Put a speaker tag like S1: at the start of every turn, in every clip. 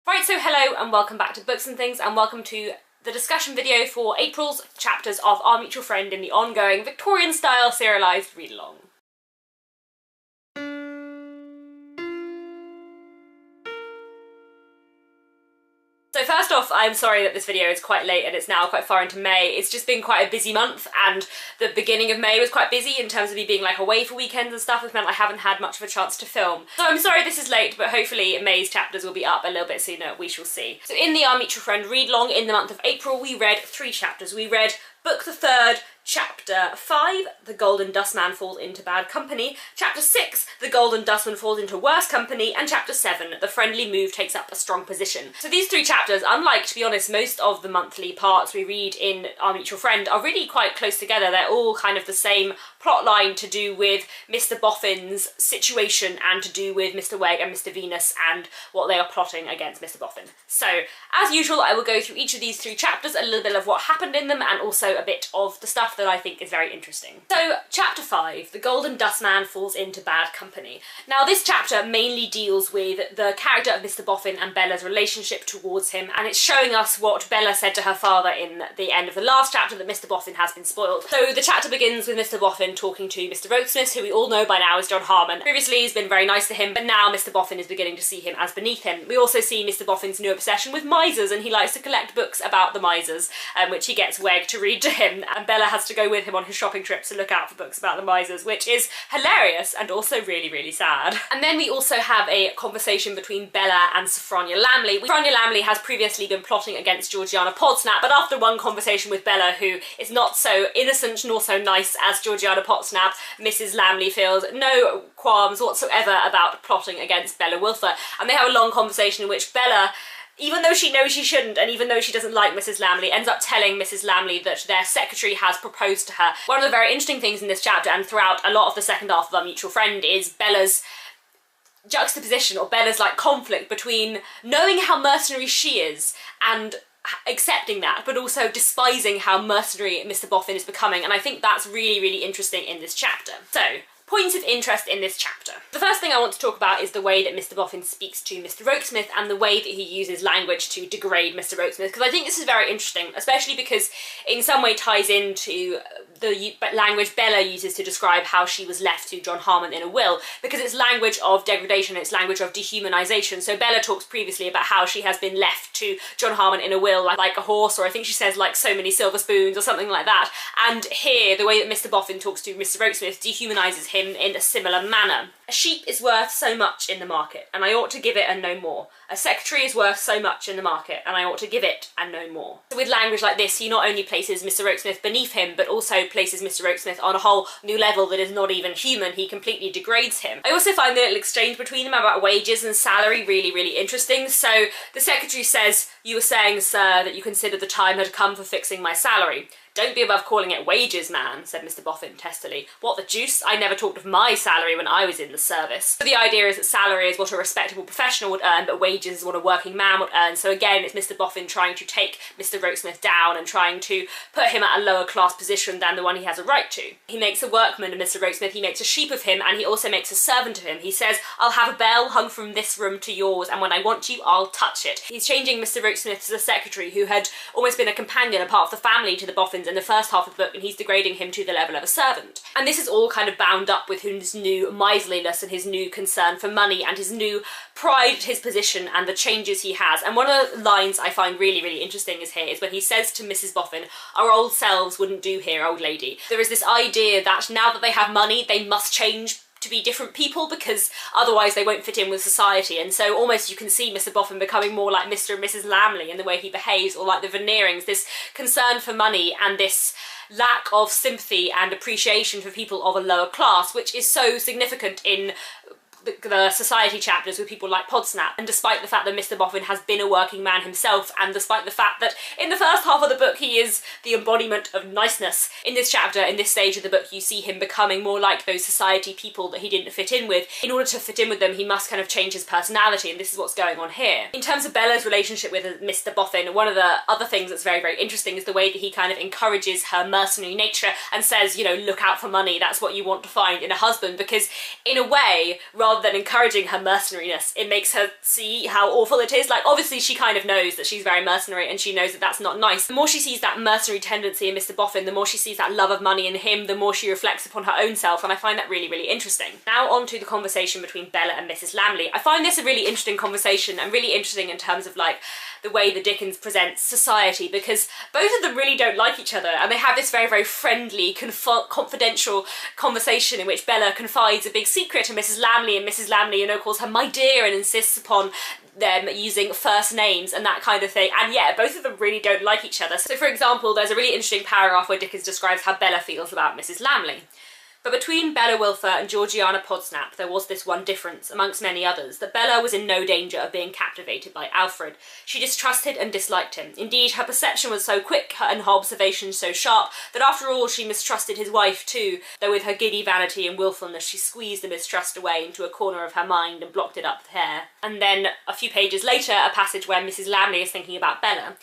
S1: Right, so hello and welcome back to Books and Things, and welcome to the discussion video for April's chapters of Our Mutual Friend in the ongoing Victorian-style serialised read-along. So first off, I'm sorry that this video is quite late and it's now quite far into May. It's just been quite a busy month, and the beginning of May was quite busy in terms of me being like away for weekends and stuff, which meant I haven't had much of a chance to film. So I'm sorry this is late, but hopefully May's chapters will be up a little bit sooner, we shall see. So in the Our Mutual Friend read-along in the month of April, we read 3 chapters. We read Book the Third, Chapter 5, The Golden Dustman Falls into Bad Company, Chapter 6, The Golden Dustman Falls into Worse Company, and Chapter 7, The Friendly Move Takes Up a Strong Position. So these 3 chapters, unlike, to be honest, most of the monthly parts we read in Our Mutual Friend, are really quite close together. They're all kind of the same plot line to do with Mr. Boffin's situation and to do with Mr. Weg and Mr. Venus and what they are plotting against Mr. Boffin. So, as usual, I will go through each of these 3 chapters, a little bit of what happened in them, and also a bit of the stuff that I think is very interesting. So, Chapter 5, The Golden Dustman Falls into Bad Company. Now, this chapter mainly deals with the character of Mr. Boffin and Bella's relationship towards him, and it's showing us what Bella said to her father in the end of the last chapter, that Mr. Boffin has been spoiled. So, the chapter begins with Mr. Boffin talking to Mr. Rokesmith, who we all know by now is John Harmon. Previously, he's been very nice to him, but now Mr. Boffin is beginning to see him as beneath him. We also see Mr. Boffin's new obsession with misers, and he likes to collect books about the misers, which he gets Weg to read to him, and Bella has to go with him on his shopping trips to look out for books about the misers, which is hilarious and also really, really sad. And then we also have a conversation between Bella and Sophronia Lamley. Sophronia Lamley has previously been plotting against Georgiana Podsnap, but after one conversation with Bella, who is not so innocent nor so nice as Georgiana Podsnap, Mrs. Lamley feels no qualms whatsoever about plotting against Bella Wilfer. And they have a long conversation in which Bella, even though she knows she shouldn't, and even though she doesn't like Mrs. Lamley, ends up telling Mrs. Lamley that their secretary has proposed to her. One of the very interesting things in this chapter, and throughout a lot of the second half of Our Mutual Friend, is Bella's juxtaposition, or Bella's like conflict between knowing how mercenary she is and accepting that, but also despising how mercenary Mr. Boffin is becoming, and I think that's really, really interesting in this chapter. So, points of interest in this chapter. The first thing I want to talk about is the way that Mr. Boffin speaks to Mr. Rokesmith and the way that he uses language to degrade Mr. Rokesmith, because I think this is very interesting, especially because it in some way ties into the language Bella uses to describe how she was left to John Harmon in a will, because it's language of degradation, it's language of dehumanization. So Bella talks previously about how she has been left to John Harmon in a will like a horse, or I think she says like so many silver spoons or something like that. And here, the way that Mr. Boffin talks to Mr. Rokesmith dehumanizes him in a similar manner. A sheep is worth so much in the market, and I ought to give it and no more. A secretary is worth so much in the market, and I ought to give it and no more. So with language like this, he not only places Mr. Rokesmith beneath him, but also places Mr. Rokesmith on a whole new level that is not even human. He completely degrades him. I also find the little exchange between them about wages and salary really, really interesting. So the secretary says, "You were saying, sir, that you considered the time had come for fixing my salary." "Don't be above calling it wages, man," said Mr. Boffin testily. "What the deuce? I never talked of my salary when I was in the service." So the idea is that salary is what a respectable professional would earn, but wages is what a working man would earn. So again, it's Mr. Boffin trying to take Mr. Rokesmith down and trying to put him at a lower class position than the one he has a right to. He makes a workman of Mr. Rokesmith, he makes a sheep of him, and he also makes a servant of him. He says, "I'll have a bell hung from this room to yours, and when I want you, I'll touch it." He's changing Mr. Rokesmith to the secretary, who had almost been a companion, a part of the family to the Boffins in the first half of the book, and he's degrading him to the level of a servant. And this is all kind of bound up with his new miserliness and his new concern for money and his new pride at his position and the changes he has. And one of the lines I find really, really interesting is when he says to Mrs. Boffin, "Our old selves wouldn't do here, old lady." There is this idea that now that they have money, they must change to be different people because otherwise they won't fit in with society. And so almost you can see Mr. Boffin becoming more like Mr. and Mrs. Lamley in the way he behaves, or like the Veneerings, this concern for money and this lack of sympathy and appreciation for people of a lower class, which is so significant in the society chapters with people like Podsnap. And despite the fact that Mr. Boffin has been a working man himself, and despite the fact that in the first half of the book he is the embodiment of niceness, in this chapter, in this stage of the book, you see him becoming more like those society people that he didn't fit in with. In order to fit in with them, he must kind of change his personality, and this is what's going on here. In terms of Bella's relationship with Mr. Boffin, one of the other things that's very, very interesting is the way that he kind of encourages her mercenary nature and says, you know, look out for money, that's what you want to find in a husband, because in a way, rather rather than encouraging her mercenariness, it makes her see how awful it is. Like, obviously she kind of knows that she's very mercenary and she knows that that's not nice. The more she sees that mercenary tendency in Mr. Boffin, the more she sees that love of money in him, the more she reflects upon her own self, and I find that really, really interesting. Now on to the conversation between Bella and Mrs. Lamley. I find this a really interesting conversation, and really interesting in terms of like the way the Dickens presents society, because both of them really don't like each other, and they have this very, very friendly, confidential conversation in which Bella confides a big secret to Mrs. Lamley, and Mrs. Lamley, you know, calls her my dear and insists upon them using first names and that kind of thing. And yeah, both of them really don't like each other. So for example, there's a really interesting paragraph where Dickens describes how Bella feels about Mrs. Lamley. But between Bella Wilfer and Georgiana Podsnap there was this one difference, amongst many others, that Bella was in no danger of being captivated by Alfred. She distrusted and disliked him. Indeed, her perception was so quick and her observation so sharp that after all she mistrusted his wife too, though with her giddy vanity and wilfulness she squeezed the mistrust away into a corner of her mind and blocked it up with hair. And then, a few pages later, a passage where Mrs. Lamley is thinking about Bella.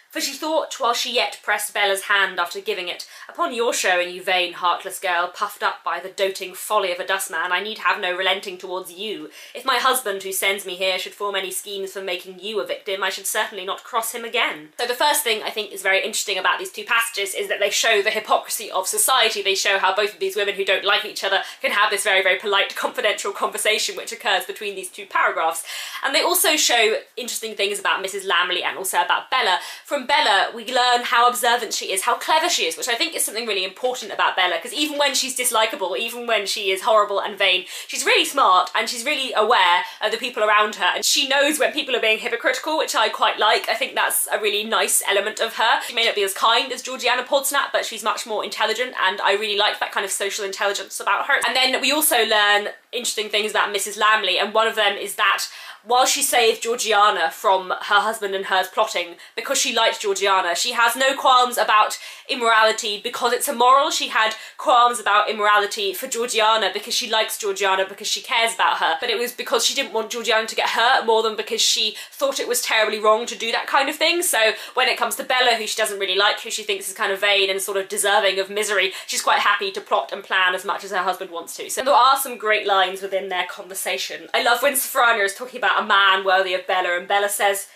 S1: For she thought, while she yet pressed Bella's hand after giving it, upon your showing, you vain, heartless girl, puffed up by the doting folly of a dustman, I need have no relenting towards you. If my husband, who sends me here, should form any schemes for making you a victim, I should certainly not cross him again. So the first thing I think is very interesting about these two passages is that they show the hypocrisy of society. They show how both of these women who don't like each other can have this very, very polite, confidential conversation which occurs between these two paragraphs. And they also show interesting things about Mrs. Lamley and also about Bella. From Bella, we learn how observant she is, how clever she is, which I think is something really important about Bella, because even when she's dislikable, even when she is horrible and vain, she's really smart and she's really aware of the people around her, and she knows when people are being hypocritical, which I quite like. I think that's a really nice element of her. She may not be as kind as Georgiana Podsnap, but she's much more intelligent, and I really like that kind of social intelligence about her. And then we also learn interesting things about Mrs. Lamley, and one of them is that while she saved Georgiana from her husband and hers plotting because she liked Georgiana, she has no qualms about immorality because it's immoral. She had qualms about immorality for Georgiana because she likes Georgiana, because she cares about her, but it was because she didn't want Georgiana to get hurt more than because she thought it was terribly wrong to do that kind of thing. So when it comes to Bella, who she doesn't really like, who she thinks is kind of vain and sort of deserving of misery, she's quite happy to plot and plan as much as her husband wants to. So there are some great lines within their conversation. I love when Sophronia is talking about a man worthy of Bella, and Bella says,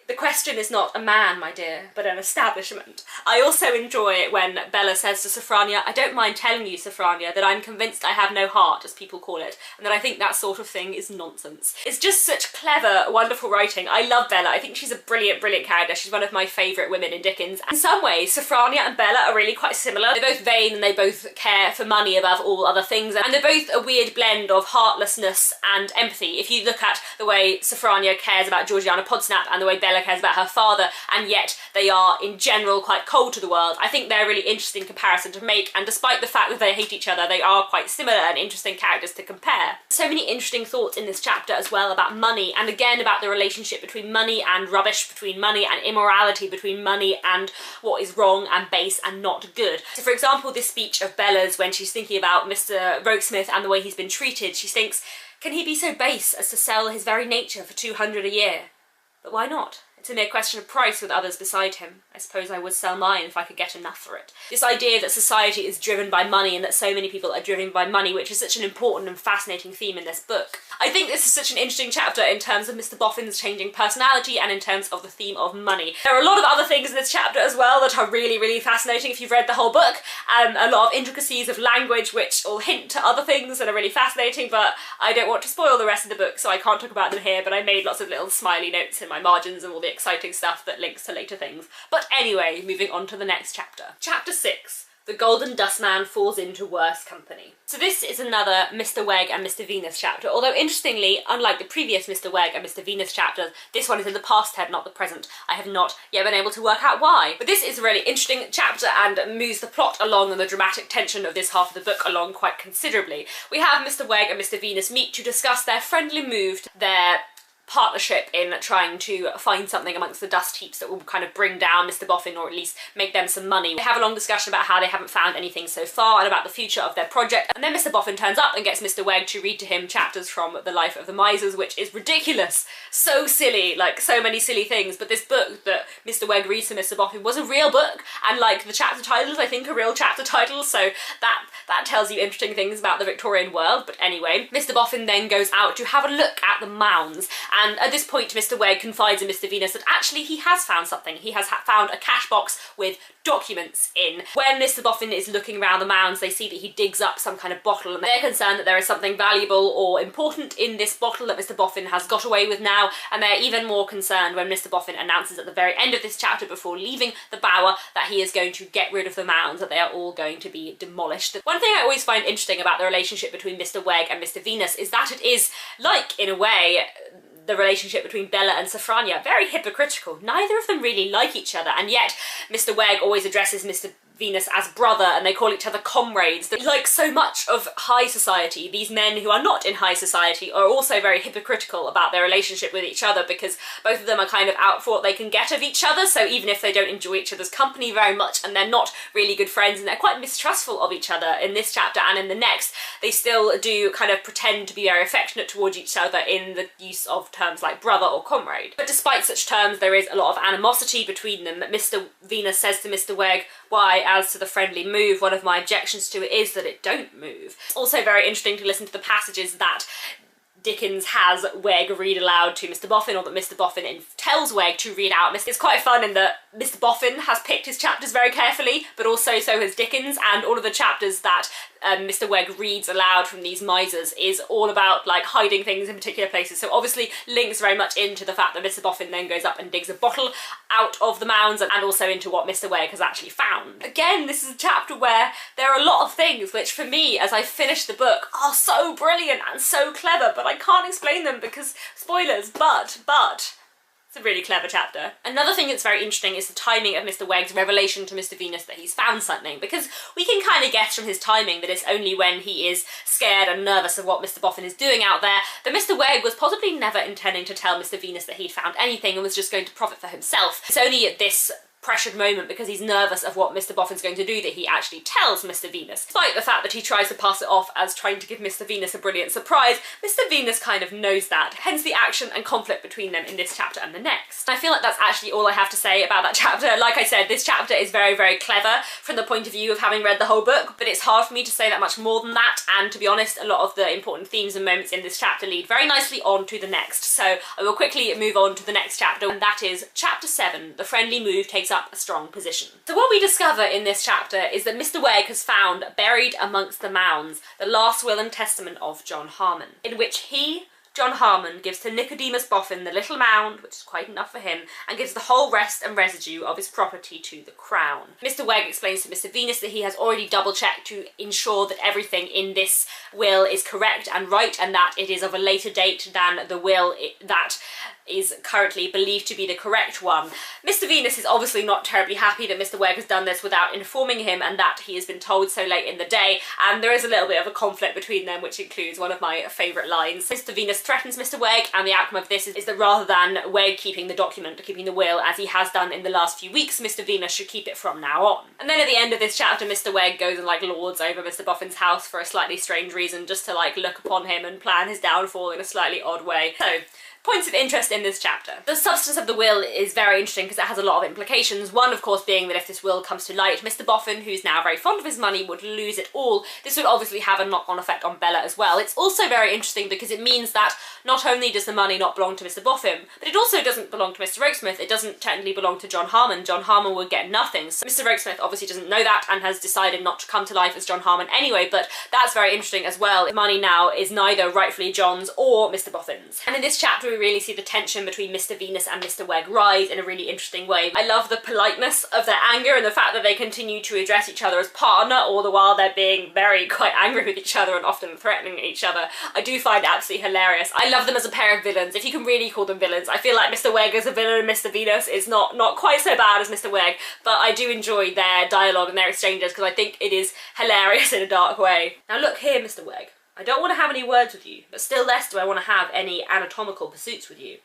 S1: the question is not a man, my dear, but an establishment. I also enjoy it when Bella says to Sophronia, I don't mind telling you, Sophronia, that I'm convinced I have no heart, as people call it, and that I think that sort of thing is nonsense. It's just such clever, wonderful writing. I love Bella. I think she's a brilliant, brilliant character. She's one of my favourite women in Dickens. In some ways, Sophronia and Bella are really quite similar. They're both vain and they both care for money above all other things, and they're both a weird blend of heartlessness and empathy. If you look at the way Sophronia cares about Georgiana Podsnap and the way Bella cares about her father, and yet they are in general quite cold to the world, I think they're a really interesting comparison to make, and despite the fact that they hate each other, they are quite similar and interesting characters to compare. So many interesting thoughts in this chapter as well about money, and again about the relationship between money and rubbish, between money and immorality, between money and what is wrong and base and not good. So for example, this speech of Bella's when she's thinking about Mr. Rokesmith and the way he's been treated, she thinks, can he be so base as to sell his very nature for 200 a year? But why not? It's a mere question of price with others beside him. I suppose I would sell mine if I could get enough for it. This idea that society is driven by money and that so many people are driven by money, which is such an important and fascinating theme in this book. I think this is such an interesting chapter in terms of Mr. Boffin's changing personality and in terms of the theme of money. There are a lot of other things in this chapter as well that are really, really fascinating if you've read the whole book. A lot of intricacies of language which will hint to other things that are really fascinating, but I don't want to spoil the rest of the book, so I can't talk about them here, but I made lots of little smiley notes in my margins and all the exciting stuff that links to later things. But anyway, moving on to the next chapter. Chapter 6. The Golden Dustman falls into worse company. So this is another Mr. Wegg and Mr. Venus chapter, although interestingly, unlike the previous Mr. Wegg and Mr. Venus chapters, this one is in the past tense, not the present. I have not yet been able to work out why. But this is a really interesting chapter and moves the plot along and the dramatic tension of this half of the book along quite considerably. We have Mr. Wegg and Mr. Venus meet to discuss their friendly move, their partnership in trying to find something amongst the dust heaps that will kind of bring down Mr. Boffin, or at least make them some money. They have a long discussion about how they haven't found anything so far and about the future of their project, and then Mr. Boffin turns up and gets Mr. Weg to read to him chapters from The Life of the Misers, which is ridiculous, so silly, like so many silly things. But this book that Mr. Weg reads to Mr. Boffin was a real book, and like the chapter titles I think are real chapter titles, so that tells you interesting things about the Victorian world. But anyway, Mr. Boffin then goes out to have a look at the mounds, and at this point Mr. Weg confides in Mr. Venus that actually he has found something. He has found a cash box with documents in. When Mr. Boffin is looking around the mounds, they see that he digs up some kind of bottle, and they're concerned that there is something valuable or important in this bottle that Mr. Boffin has got away with now, and they're even more concerned when Mr. Boffin announces at the very end of this chapter, before leaving the bower, that he is going to get rid of the mounds, that they are all going to be demolished. One thing I always find interesting about the relationship between Mr. Weg and Mr. Venus is that it is, like, in a way, the relationship between Bella and Safrania, very hypocritical. Neither of them really like each other, and yet Mr. Weg always addresses Mr. Venus as brother, and they call each other comrades. Like so much of high society, these men who are not in high society are also very hypocritical about their relationship with each other, because both of them are kind of out for what they can get of each other. So even if they don't enjoy each other's company very much, and they're not really good friends, and they're quite mistrustful of each other in this chapter and in the next, they still do kind of pretend to be very affectionate towards each other in the use of terms like brother or comrade. But despite such terms, there is a lot of animosity between them. Mr. Venus says to Mr. Weg, "Why, as to the friendly move, one of my objections to it is that it don't move." It's also very interesting to listen to the passages that Dickens has Weg read aloud to Mr. Boffin, or that Mr. Boffin tells Weg to read out. It's quite fun in that Mr. Boffin has picked his chapters very carefully, but also so has Dickens, and all of the chapters that Mr. Weg reads aloud from these misers is all about like hiding things in particular places. So obviously links very much into the fact that Mr. Boffin then goes up and digs a bottle out of the mounds, and also into what Mr. Weg has actually found. Again, this is a chapter where there are a lot of things which for me, as I finish the book, are so brilliant and so clever, but I can't explain them because spoilers, but it's a really clever chapter. Another thing that's very interesting is the timing of Mr. Weg's revelation to Mr. Venus that he's found something, because we can kind of guess from his timing that it's only when he is scared and nervous of what Mr. Boffin is doing out there that Mr. Weg was possibly never intending to tell Mr. Venus that he'd found anything and was just going to profit for himself. It's only at this pressured moment, because he's nervous of what Mr. Boffin's going to do, that he actually tells Mr. Venus. Despite the fact that he tries to pass it off as trying to give Mr. Venus a brilliant surprise, Mr. Venus kind of knows that, hence the action and conflict between them in this chapter and the next. I feel like that's actually all I have to say about that chapter. Like I said, this chapter is very, very clever from the point of view of having read the whole book, but it's hard for me to say that much more than that, and to be honest, a lot of the important themes and moments in this chapter lead very nicely on to the next. So I will quickly move on to the next chapter, and that is chapter 7, The Friendly Move Takes Up a Strong Position. So what we discover in this chapter is that Mr. Weg has found, buried amongst the mounds, the last will and testament of John Harmon, in which he, John Harmon, gives to Nicodemus Boffin the little mound, which is quite enough for him, and gives the whole rest and residue of his property to the Crown. Mr. Weg explains to Mr. Venus that he has already double-checked to ensure that everything in this will is correct and right, and that it is of a later date than the will that is currently believed to be the correct one. Mr. Venus is obviously not terribly happy that Mr. Weg has done this without informing him, and that he has been told so late in the day, and there is a little bit of a conflict between them, which includes one of my favourite lines. Mr. Venus threatens Mr. Weg, and the outcome of this is that rather than Weg keeping the document, keeping the will, as he has done in the last few weeks, Mr. Venus should keep it from now on. And then at the end of this chapter, Mr. Weg goes and like lords over Mr. Boffin's house for a slightly strange reason, just to like look upon him and plan his downfall in a slightly odd way. So, points of interest in this chapter. The substance of the will is very interesting because it has a lot of implications. One, of course, being that if this will comes to light, Mr. Boffin, who's now very fond of his money, would lose it all. This would obviously have a knock-on effect on Bella as well. It's also very interesting because it means that not only does the money not belong to Mr. Boffin, but it also doesn't belong to Mr. Rokesmith. It doesn't technically belong to John Harmon. John Harmon would get nothing. So Mr. Rokesmith obviously doesn't know that and has decided not to come to life as John Harmon anyway, but that's very interesting as well. The money now is neither rightfully John's or Mr. Boffin's. And in this chapter we really see the tension between Mr. Venus and Mr. Weg rise in a really interesting way. I love the politeness of their anger and the fact that they continue to address each other as partner, all the while they're being quite angry with each other and often threatening each other. I do find it absolutely hilarious. I love them as a pair of villains, if you can really call them villains. I feel like Mr. Weg as a villain and Mr. Venus is not quite so bad as Mr. Weg, but I do enjoy their dialogue and their exchanges because I think it is hilarious in a dark way. Now look here, Mr. Weg. I don't want to have any words with you, but still less do I want to have any anatomical pursuits with you.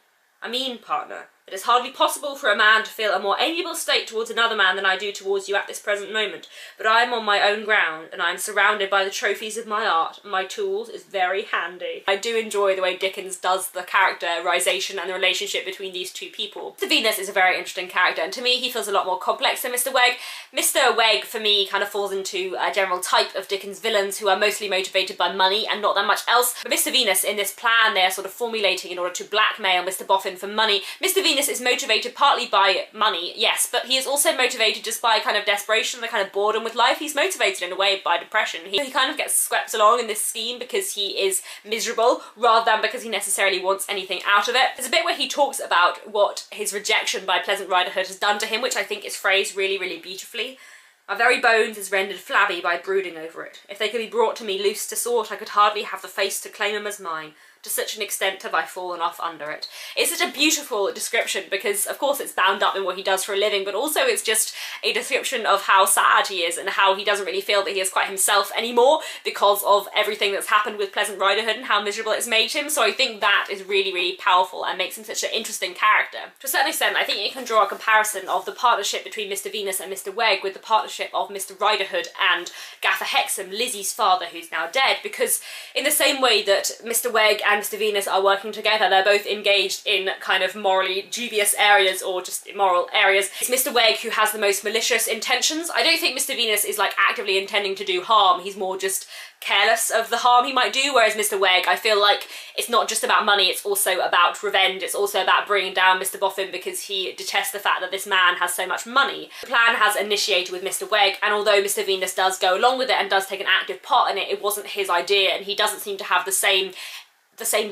S1: I mean, partner, it is hardly possible for a man to feel a more amiable state towards another man than I do towards you at this present moment, but I am on my own ground, and I am surrounded by the trophies of my art, and my tools is very handy. I do enjoy the way Dickens does the characterisation and the relationship between these two people. Mr. Venus is a very interesting character, and to me he feels a lot more complex than Mr. Wegg. Mr. Wegg, for me, kind of falls into a general type of Dickens villains who are mostly motivated by money and not that much else, but Mr. Venus, in this plan they are sort of formulating in order to blackmail Mr. Boffin for money. Mr. Venus is motivated partly by money, yes, but he is also motivated just by kind of desperation, the kind of boredom with life. He's motivated in a way by depression. He kind of gets swept along in this scheme because he is miserable rather than because he necessarily wants anything out of it. There's a bit where he talks about what his rejection by Pleasant Riderhood has done to him, which I think is phrased really, really beautifully. My very bones is rendered flabby by brooding over it. If they could be brought to me loose to sort, I could hardly have the face to claim them as mine. To such an extent have I fallen off under it. It's such a beautiful description because, of course, it's bound up in what he does for a living, but also it's just a description of how sad he is and how he doesn't really feel that he is quite himself anymore because of everything that's happened with Pleasant Riderhood and how miserable it's made him. So I think that is really, really powerful and makes him such an interesting character. To a certain extent, I think you can draw a comparison of the partnership between Mr. Venus and Mr. Wegg with the partnership of Mr. Riderhood and Gaffer Hexam, Lizzie's father, who's now dead, because in the same way that Mr. Wegg and Mr. Venus are working together, they're both engaged in kind of morally dubious areas or just immoral areas. It's Mr. Wegg who has the most malicious intentions. I don't think Mr. Venus is like actively intending to do harm, he's more just careless of the harm he might do, whereas Mr. Wegg, I feel like it's not just about money, it's also about revenge, it's also about bringing down Mr. Boffin because he detests the fact that this man has so much money. The plan has initiated with Mr. Wegg, and although Mr. Venus does go along with it and does take an active part in it, it wasn't his idea, and he doesn't seem to have the same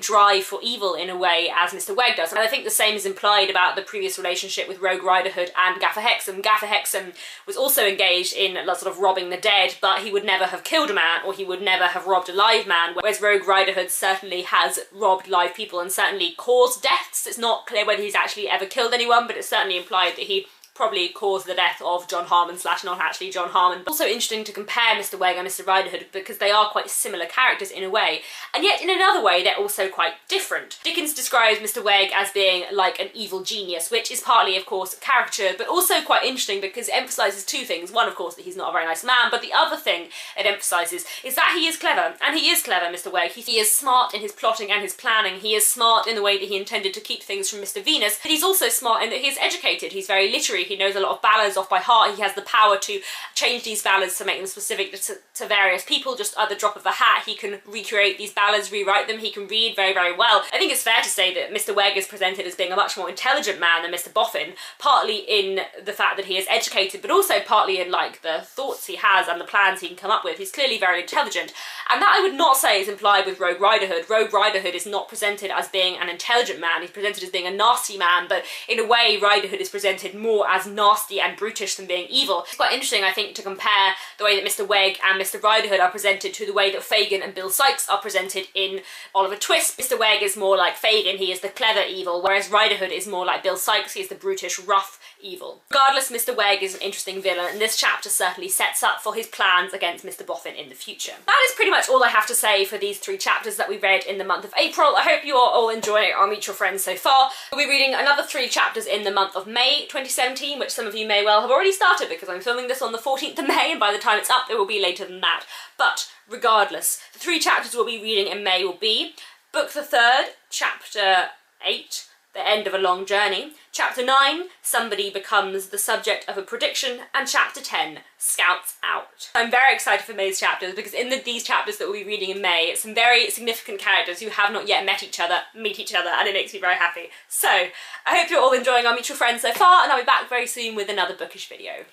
S1: drive for evil in a way as Mr. Wegg does. And I think the same is implied about the previous relationship with Rogue Riderhood and Gaffer Hexam. Gaffer Hexam was also engaged in sort of robbing the dead, but he would never have killed a man or he would never have robbed a live man, whereas Rogue Riderhood certainly has robbed live people and certainly caused deaths. It's not clear whether he's actually ever killed anyone, but it's certainly implied that he probably caused the death of John Harmon / not actually John Harmon. Also interesting to compare Mr. Wegg and Mr. Riderhood because they are quite similar characters in a way, and yet in another way they're also quite different. Dickens describes Mr. Wegg as being like an evil genius, which is partly of course caricature, but also quite interesting because it emphasises two things. One, of course, that he's not a very nice man, but the other thing it emphasises is that he is clever, and he is clever, Mr. Wegg. He is smart in his plotting and his planning, he is smart in the way that he intended to keep things from Mr. Venus, but he's also smart in that he is educated, he's very literary, he knows a lot of ballads off by heart, he has the power to change these ballads to make them specific to various people, just at the drop of a hat. He can recreate these ballads, rewrite them, he can read very, very well. I think it's fair to say that Mr. Wegg is presented as being a much more intelligent man than Mr. Boffin, partly in the fact that he is educated, but also partly in like the thoughts he has and the plans he can come up with. He's clearly very intelligent, and that I would not say is implied with Rogue Riderhood. Rogue Riderhood is not presented as being an intelligent man, he's presented as being a nasty man, but in a way Riderhood is presented more as nasty and brutish than being evil. It's quite interesting, I think, to compare the way that Mr. Wegg and Mr. Riderhood are presented to the way that Fagin and Bill Sikes are presented in Oliver Twist. Mr. Wegg is more like Fagin, he is the clever evil, whereas Riderhood is more like Bill Sikes, he is the brutish, rough evil. Regardless, Mr. Wegg is an interesting villain, and this chapter certainly sets up for his plans against Mr. Boffin in the future. That is pretty much all I have to say for these 3 chapters that we read in the month of April. I hope you are all enjoying our Meet Your Friends so far. We'll be reading another 3 chapters in the month of May 2017, which some of you may well have already started because I'm filming this on the 14th of May, and by the time it's up it will be later than that. But regardless, the 3 chapters we'll be reading in May will be Book the 3rd, Chapter 8, The End of a Long Journey, Chapter 9, Somebody Becomes the Subject of a Prediction, and Chapter 10, Scouts Out. I'm very excited for May's chapters because in these chapters that we'll be reading in May, some very significant characters who have not yet met each other meet each other, and it makes me very happy. So, I hope you're all enjoying our Meet Your Friends so far, and I'll be back very soon with another bookish video.